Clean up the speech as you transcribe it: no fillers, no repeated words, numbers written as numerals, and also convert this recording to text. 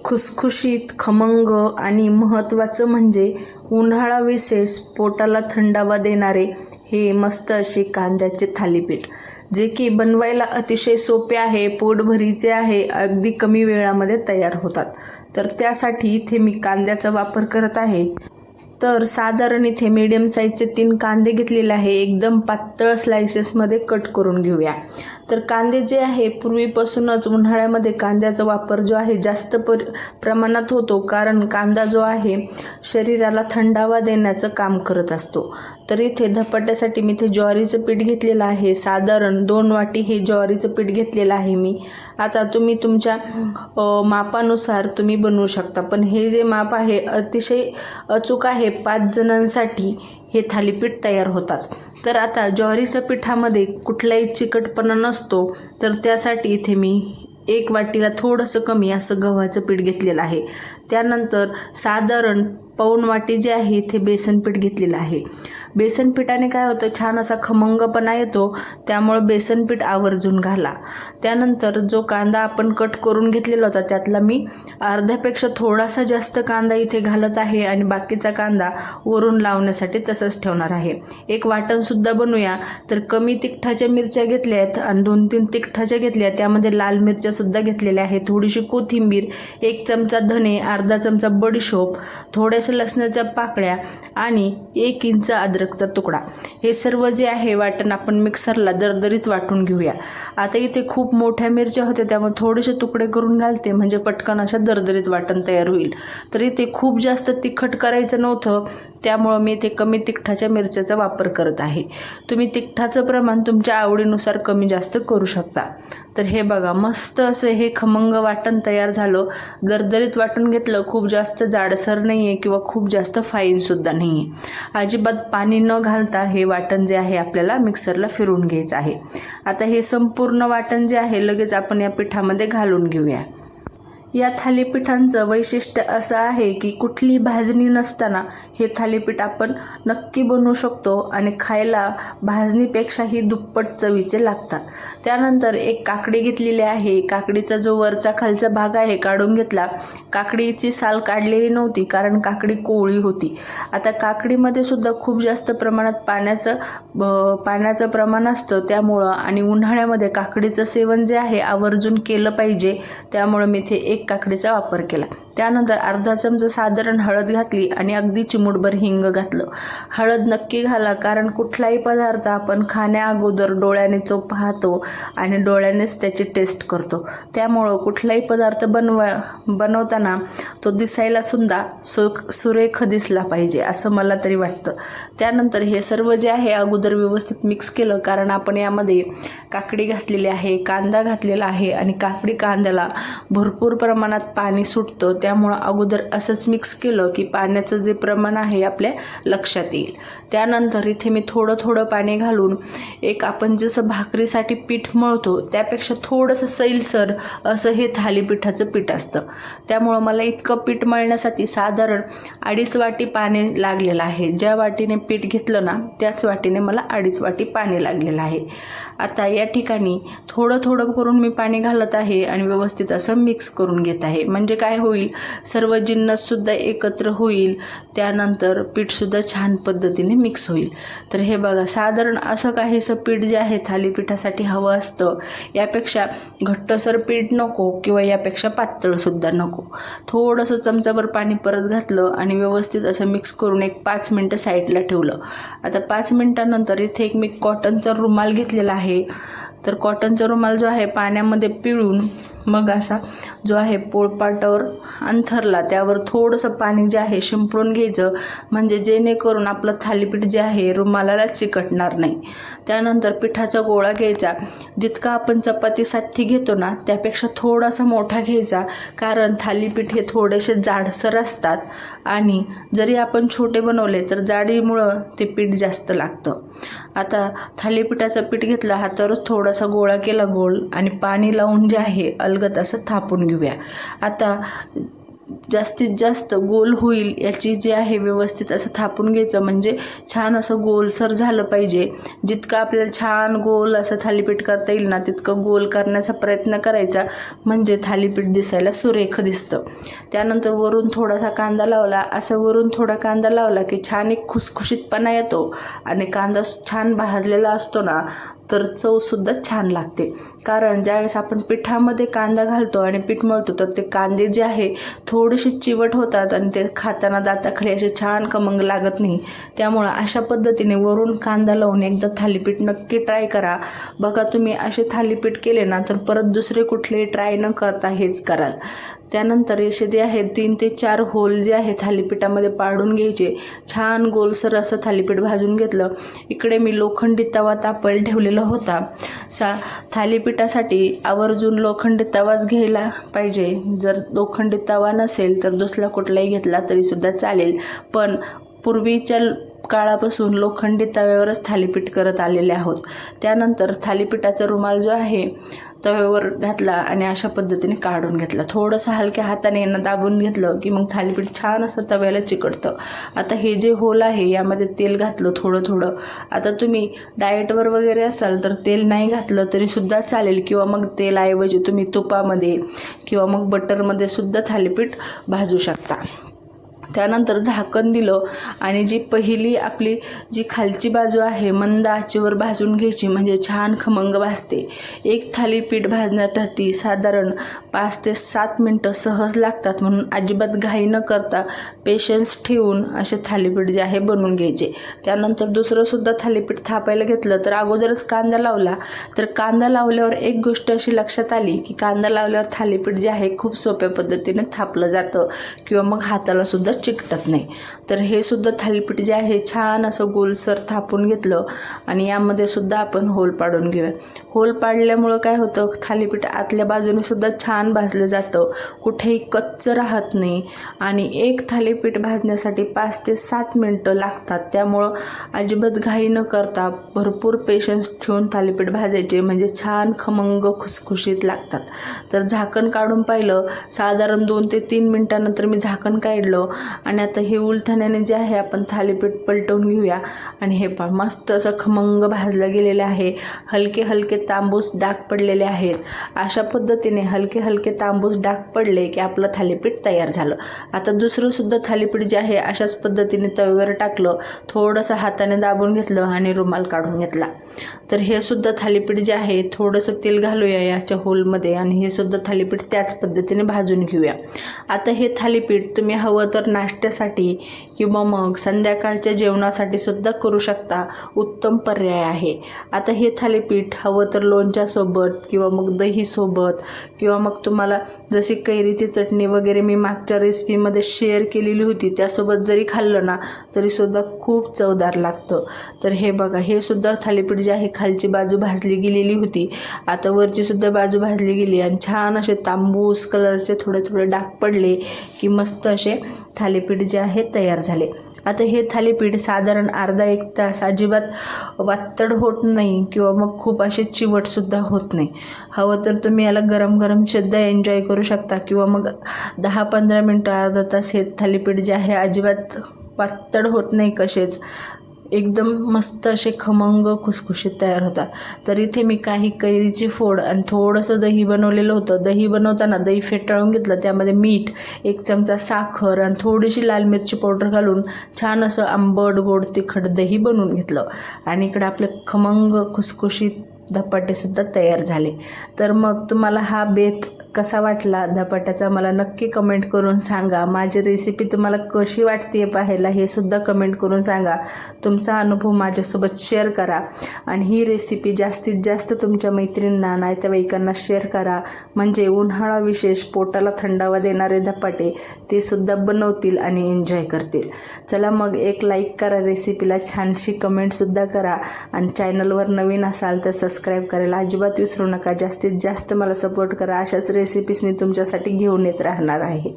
खुसखुशीत, खमंग आणि महत्त्वाचं म्हणजे उन्हाळा विशेष पोटाला थंडावा देणारे हे मस्त असे कांद्याचे थालीपीठ, जे की बनवायला अतिशय सोपे आहे, पोटभरीचे आहे, अगदी कमी वेळामध्ये तयार होतात. तर त्यासाठी इथे मी कांद्याचा वापर करत आहे. तर साधारण इथे मीडियम साईजचे 3 कांदे घेतलेले आहे. एकदम पातळ स्लाइसेसमध्ये कट करून घेऊया. तर कांदे जे आहे पूर्वीपासूनच उन्हाळ्यामध्ये कांद्याचा वापर जो आहे जास्त प्रमाणात होतो, कारण कांदा जो आहे शरीराला थंडावा देण्याचं काम करत असतो. तर इथे धपाट्यासाठी मी इथे ज्वारीचं पीठ घेतलेलं आहे. साधारण 2 वाटी हे ज्वारीचं पीठ घेतलेलं आहे मी. आता तुम्ही तुमच्या मापानुसार तुम्ही बनवू शकता, पण हे जे माप आहे अतिशय अचूक आहे. 5 जणांसाठी हे थालीपीठ तयार होतात. तर आता ज्वारीच्या पिठामध्ये कुठलाही चिकटपणा नसतो, तर त्यासाठी इथे मी 1 वाटीला थोडंसं कमी असं गव्हाचं पीठ घेतलेलं आहे. त्यानंतर साधारण पाऊण वाटी जे आहे इथे बेसन पीठ घेतलेलं आहे. बेसन पिठाने काय होतं, छान असा खमंगपणा येतो, त्यामुळे बेसन पीठ आवर्जून घाला. त्यानंतर जो कांदा आपण कट करून घेतलेला होता त्यातला मी अर्ध्यापेक्षा थोडासा जास्त कांदा इथे घालत आहे आणि बाकीचा कांदा वरून लावण्यासाठी तसंच ठेवणार आहे. एक वाटणसुद्धा बनवूया. तर कमी तिखटाच्या मिरच्या घेतल्या आहेत आणि 2-3 तिखटाच्या घेतल्या, त्यामध्ये लाल मिरच्यासुद्धा घेतलेल्या आहेत, थोडीशी कोथिंबीर, 1 चमचा धणे, अर्धा चमचा बडीशोप, थोड्याशा लसणाच्या पाकळ्या आणि 1 इंच अद्रकचा तुकडा. हे सर्व जे आहे वाटण आपण मिक्सरला दरदरीत वाटून घेऊया. आता इथे खूप मोठ्या मिरच्या होत्या, त्यामुळे थोडेसे तुकडे करून घालते, म्हणजे पटकन अशा दरदरीत वाटण तयार होईल. तर इथे खूप जास्त तिखट करायचं नव्हतं, त्यामुळं मी इथे कमी तिखटाच्या मिरच्याचा वापर करत आहे. तुम्ही तिखटाचं प्रमाण तुमच्या आवडीनुसार कमी जास्त करू शकता. तर हे बघा, मस्त असं हे खमंग वाटण तयार झालं. दरदरीत वाटून घेतलं, खूप जास्त जाडसर नाही आहे किंवा खूप जास्त फाईनसुद्धा नाही आहे. अजिबात पाणी न घालता हे वाटण जे आहे आपल्याला मिक्सरला फिरवून घ्यायचं आहे. आता हे संपूर्ण वाटण जे आहे लगेच आपण या पिठामध्ये घालून घेऊया. या थालीपीठांचं वैशिष्ट्य असं आहे की कुठली भाजणी नसताना हे थालीपीठ आपण नक्की बनवू शकतो आणि खायला भाजणीपेक्षाही दुप्पट चवीचे लागतात. त्यानंतर एक काकडी घेतलेली आहे. काकडीचा जो वरचा खालचा भाग आहे काढून घेतला. काकडीची साल काढलेली नव्हती, कारण काकडी कोवळी होती. आता काकडीमध्ये सुद्धा खूप जास्त प्रमाणात पाण्याचं प्रमाण असतं, त्यामुळं आणि उन्हाळ्यामध्ये काकडीचं सेवन जे आहे आवर्जून केलं पाहिजे, त्यामुळं मी इथे 1 काकडीचा वापर केला. त्यानंतर अर्धा चमचा साधारण हळद घातली आणि अगदी चिमूटभर हिंग घातलं. हळद नक्की घाला, कारण कुठलाही पदार्थ आपण खाण्याअगोदर डोळ्याने तो पाहतो आणि डोळ्यानेच त्याची टेस्ट करतो. त्यामुळं कुठलाही पदार्थ बनवताना तो दिसायला सुद्धा सुरेख दिसला पाहिजे, असं मला तरी वाटतं. त्यानंतर हे सर्व जे आहे अगोदर व्यवस्थित मिक्स केलं, कारण आपण यामध्ये काकडी घातलेली आहे, कांदा घातलेला आहे आणि कांद्याला भरपूर प्रमाणात पाणी सुटतं. त्यामुळं अगोदर असंच मिक्स केलं की पाण्याचं जे प्रमाण आहे आपल्या लक्षात येईल. त्यानंतर इथे मी थोडं पाणी घालून आपण जसं भाकरीसाठी पीठ मळतो त्यापेक्षा थोडंसं सैलसर असं हे थालीपीठाचं पीठ असतं. त्यामुळं मला इतकं पीठ मळण्यासाठी साधारण 2.5 वाटी पाणी लागलेलं आहे. ज्या वाटीने पीठ घेतलं ना त्याच वाटीने मला 2.5 वाटी पाणी लागलेलं आहे. आता या ठिकाणी थोडं करून मी पाणी घालत आहे आणि व्यवस्थित असं मिक्स करून घेत आहे. म्हणजे काय होईल, सर्व जिन्नससुद्धा एकत्र होईल, त्यानंतर पीठसुद्धा छान पद्धतीने मिक्स होईल. तर हे बघा, साधारण असं काहीसं पीठ जे आहे थालीपीठासाठी हवं असतं. यापेक्षा घट्टसर पीठ नको किंवा यापेक्षा पातळसुद्धा नको. थोडंसं चमचाभर पाणी परत घातलं आणि व्यवस्थित असं मिक्स करून 5 मिनटं साईडला ठेवलं. आता 5 मिनटानंतर इथे एक मी कॉटनचा रुमाल घेतलेला आहे. तर कॉटनचा रुमाल जो आहे पाण्यामध्ये पिळून मग असा जो आहे पोळपाटावर अंथरला, त्यावर थोडंसं पाणी जे आहे शिंपडून घ्यायचं, म्हणजे जेणेकरून आपलं थालीपीठ जे आहे रुमालाला चिकटणार नाही. त्यानंतर पिठाचा गोळा घ्यायचा. जितका आपण चपातीसाठी घेतो ना त्यापेक्षा थोडासा मोठा घ्यायचा, कारण थालीपीठ हे थोडेसे जाडसर असतात आणि जरी आपण छोटे बनवले तर जाडीमुळं ते पीठ जास्त लागतं. आता थालीपीठाचं पीठ घेतलं, हातावरच थोडासा गोळा केला गोल आणि पाणी लावून जे आहे अलगद असं थापून घेऊया. आता जास्तीत जास्त गोल होईल याची जी आहे व्यवस्थित असं थापून घ्यायचं, म्हणजे छान असं गोलसर झालं पाहिजे. जितकं आपल्याला छान गोल असं थालीपीठ करता येईल ना तितकं गोल करण्याचा प्रयत्न करायचा, म्हणजे थालीपीठ दिसायला सुरेख दिसतं. त्यानंतर वरून थोडासा कांदा लावला. असं वरून थोडा कांदा लावला की छान एक खुसखुशीतपणा येतो आणि कांदा छान भाजलेला असतो ना तर चवसुद्धा छान लागते. कारण ज्यावेळेस आपण पिठामध्ये कांदा घालतो आणि पीठ मळतो तर ते कांदे जे आहे थोडेसे चिवट होतात आणि ते खाताना दाताखाली असे छान खमंग लागत नाही. त्यामुळं अशा पद्धतीने वरून कांदा लावून एकदा थालीपीठ नक्की ट्राय करा. बघा तुम्ही असे थालीपीठ केले ना तर परत दुसरे कुठले ट्राय न करता हेच कराल. त्यानंतर असे जे आहे 3 ते 4 होल जे आहे थालीपीठामध्ये पाडून घ्यायचे. छान गोलसर असं थालीपीठ भाजून घेतलं. इकडे मी लोखंडी तवा तापायला ठेवलेला होता. थालीपीठासाठी आवर्जून लोखंडी तवाच घ्यायला पाहिजे. जर लोखंडी तवा नसेल तर दुसरा कुठलाही घेतला तरीसुद्धा चालेल, पण पूर्वीच्या काळापासून लोखंडी तव्यावरच थालीपीठ करत आलेले आहोत. त्यानंतर थालीपीठाचा रुमाल जो आहे तव्यावर घातला आणि अशा पद्धतीने काढून घेतला. थोडंसं हलक्या हाताने यांना दाबून घेतलं की मग थालीपीठ छान असं तव्याला चिकटतं. आता हे जे होल आहे यामध्ये तेल घातलं थोडं थोडं. आता तुम्ही डाएटवर वगैरे असाल तर तेल नाही घातलं तरीसुद्धा चालेल, किंवा मग तेलाऐवजी तुम्ही तुपामध्ये किंवा मग बटरमध्ये सुद्धा थालीपीठ भाजू शकता. त्यानंतर झाकण दिलं आणि जी पहिली आपली जी खालची बाजू आहे मंद आचेवर भाजून घ्यायची, म्हणजे छान खमंग भाजते. एक थालीपीठ भाजण्यासाठी साधारण 5 ते 7 मिनटं सहज लागतात, म्हणून अजिबात घाई न करता पेशन्स ठेवून असे थालीपीठ जे आहे बनवून घ्यायचे. त्यानंतर दुसरंसुद्धा थालीपीठ थापायला घेतलं तर अगोदरच कांदा लावला. तर कांदा लावल्यावर एक गोष्ट अशी लक्षात आली की कांदा लावल्यावर थालीपीठ जे आहे खूप सोप्या पद्धतीने थापलं जातं किंवा मग हाताला सुद्धा चिकटत नाही. तर हे सुद्धा थालीपीठ जे आहे छान असं गोलसर थापून घेतलं आणि यामध्ये सुद्धा आपण होल पाडून घेऊया. होल पाडल्यामुळं काय होतं, थालीपीठ आतल्या बाजूने सुद्धा छान भाजलं जातं, कुठेही कच्चं राहत नाही. आणि एक थालीपीठ भाजण्यासाठी 5 ते 7 मिनटं लागतात. त्यामुळं अजिबात घाई न करता भरपूर पेशन्स ठेवून थालीपीठ भाजायचे, म्हणजे छान खमंग खुसखुशीत लागतात. तर झाकण काढून पाहिलं, साधारण 2 ते 3 मिनटानंतर मी झाकण काढलं आणि आता हे उलथण्याने जे आहे आपण थालीपीठ पलटवून घेऊया. आणि हे पहा मस्त असं खमंग भाजलं गेलेलं आहे. हलके हलके तांबूस डाग पडलेले आहेत. अशा पद्धतीने हलके हलके तांबूस डाग पडले की आपलं थालीपीठ तयार झालं. आता दुसरं सुद्धा थालीपीठ जे आहे अशाच पद्धतीने तव्यावर टाकलं, थोडंसं हाताने दाबून घेतलं आणि रुमाल काढून घेतला. तर हे सुद्धा थालीपीठ जे आहे थोडंसं तेल घालूया याच्या होलमध्ये आणि हे सुद्धा थालीपीठ त्याच पद्धतीने भाजून घेऊया. आता हे थालीपीठ तुम्ही हवं तर नाश्त्यासाठी किंवा मग संध्याकाळच्या जेवणासाठी सुद्धा करू शकता. उत्तम पर्याय आहे. आता हे थालीपीठ हवं तर लोणच्यासोबत किंवा मग दहीसोबत किंवा मग तुम्हाला जशी कैरीची चटणी वगैरे मी मागच्या रेसिपीमध्ये शेअर केलेली होती त्यासोबत जरी खाल्लं ना तरीसुद्धा खूप चवदार लागतं. तर हे बघा, हे सुद्धा थालीपीठ जे आहे खालची बाजू भाजली गेलेली होती, आता वरची सुद्धा बाजू भाजली गेली आणि छान असे तांबूस कलरचे थोडे थोडे डाग पडले की मस्त असे थालीपीठ जे आहे तयार झाले. आता हे थालीपीठ साधारण अर्धा 1 तास अजिबात वातड होत नाही किंवा मग खूप असे चिवटसुद्धा होत नाही. हवं तर तुम्ही याला गरम गरम सुद्धा एन्जॉय करू शकता किंवा मग 10-15 मिनटं अर्धा तास हे थालीपीठ जे आहे अजिबात वातड होत नाही, कसेच एकदम मस्त असे खमंग खुसखुशीत तयार होतात. तर इथे मी काही कैरीची फोड आणि थोडंसं दही बनवलेलं होतं. दही बनवताना दही फेटाळून घेतलं, त्यामध्ये मीठ, 1 चमचा साखर आणि थोडीशी लाल मिरची पावडर घालून छान असं आंबट गोड तिखट दही बनवून घेतलं. आणि इकडे आपले खमंग खुसखुशीत धपाटेसुद्धा तयार झाले. तर मग तुम्हाला हा बेत कसा वाटला धपाट्याचा मला नक्की कमेंट करून सांगा. माझी रेसिपी तुम्हाला कशी वाटते पाहायला हे सुद्धा कमेंट करून सांगा. तुमचा अनुभव माझ्यासोबत शेअर करा आणि ही रेसिपी जास्तीत जास्त तुमच्या मैत्रिणींना नातेवाईकांना शेअर करा, म्हणजे उन्हाळा विशेष पोटाला थंडावा देणारे धपाटे ते सुद्धा बनवतील आणि एन्जॉय करतील. चला मग एक लाईक करा, रेसिपीला छानशी कमेंटसुद्धा करा आणि चॅनलवर नवीन असाल तर सबस्क्राईब करायला अजिबात विसरू नका. जास्तीत जास्त मला सपोर्ट करा. अशाच रेसिपीज मी तुमच्यासाठी घेऊन येत राहणार आहे.